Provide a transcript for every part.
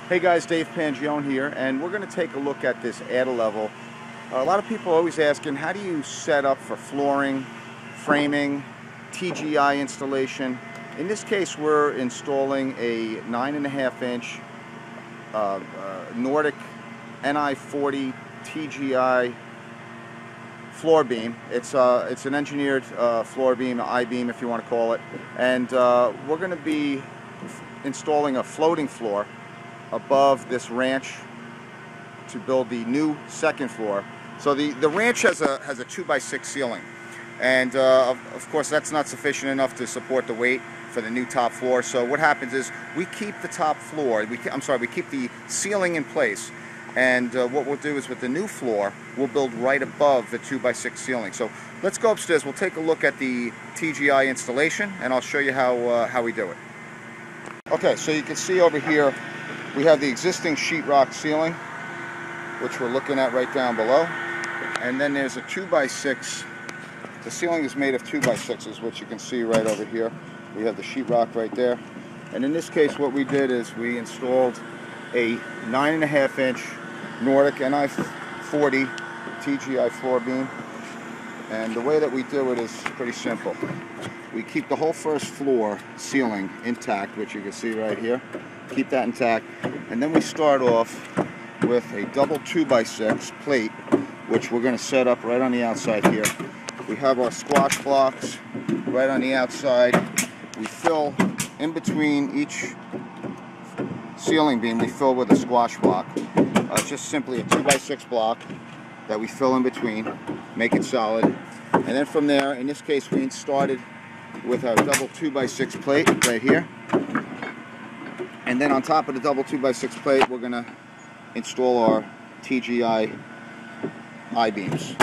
Hey guys, Dave Pangione here, and we're going to take a look at this add a level. A lot of people are always asking, how do you set up for flooring, framing, TGI installation? In this case, we're installing a 9.5 inch Nordic NI40 TGI floor beam. It's an engineered floor beam, I-beam if you want to call it, and we're going to be installing a floating floor above this ranch to build the new second floor. So the ranch has a 2x6 ceiling, and of course that's not sufficient enough to support the weight for the new top floor. So what happens is we keep the top floor, we keep the ceiling in place, and what we'll do is with the new floor we'll build right above the 2x6 ceiling. So let's go upstairs, we'll take a look at the TGI installation, and I'll show you how we do it. Okay, so you can see over here we have the existing sheetrock ceiling, which we're looking at right down below, and then there's a 2x6. The ceiling is made of 2x6s, which you can see right over here. We have the sheetrock right there, and in this case what we did is we installed a 9.5 inch Nordic NI40 TGI floor beam, and the way that we do it is pretty simple. We keep the whole first floor ceiling intact, which you can see right here. Keep that intact, and then we start off with a double 2x6 plate, which we're going to set up right on the outside here. We have our squash blocks right on the outside. We fill in between each ceiling beam, we fill with a squash block. It's just simply a 2x6 block that we fill in between, make it solid, and then from there, in this case we started with our double 2x6 plate right here. And then on top of the double 2x6 plate, we're going to install our TGI I-beams.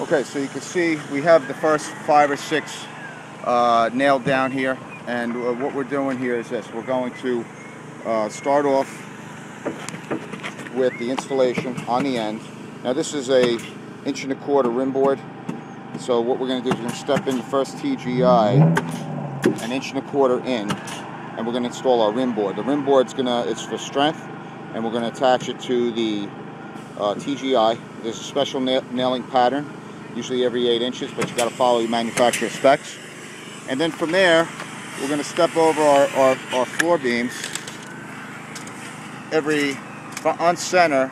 Okay, so you can see we have the first 5 or 6 nailed down here. And what we're doing here is this. We're going to start off with the installation on the end. Now this is a 1.25" rim board. So what we're going to do is we're going to step in the first TGI an 1.25" in, and we're going to install our rim board. The rim board's it's for strength, and we're going to attach it to the TGI. There's a special nailing pattern, usually every 8 inches, but you got to follow your manufacturer's specs. And then from there, we're going to step over our floor beams on center,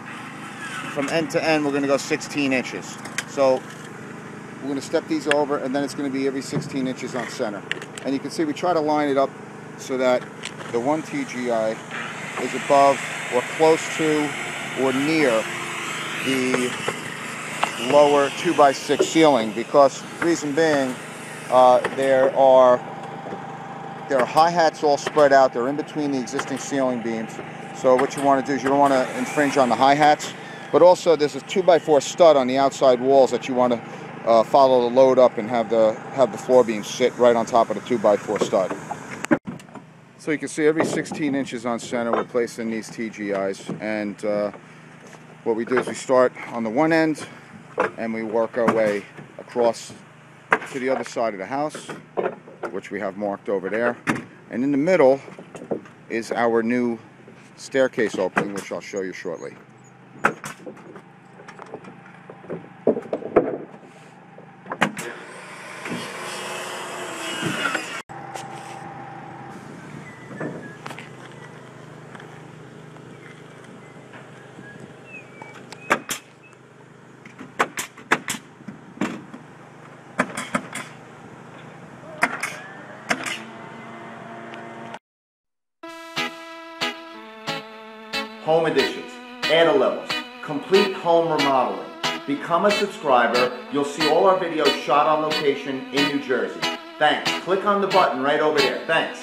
from end to end. We're going to go 16 inches. So we're going to step these over, and then it's going to be every 16 inches on center. And you can see we try to line it up so that the one TGI is above or close to or near the lower 2x6 ceiling, because reason being there are hi-hats all spread out. They're in between the existing ceiling beams. So what you want to do is you don't want to infringe on the hi-hats, but also there's a 2x4 stud on the outside walls that you want to follow the load up and have the floor beams sit right on top of the 2x4 stud. So you can see every 16 inches on center we're placing these TGIs, and what we do is we start on the one end and we work our way across to the other side of the house, which we have marked over there, and in the middle is our new staircase opening, which I'll show you shortly. Home additions, add a levels, complete home remodeling. Become a subscriber. You'll see all our videos shot on location in New Jersey. Thanks. Click on the button right over there. Thanks.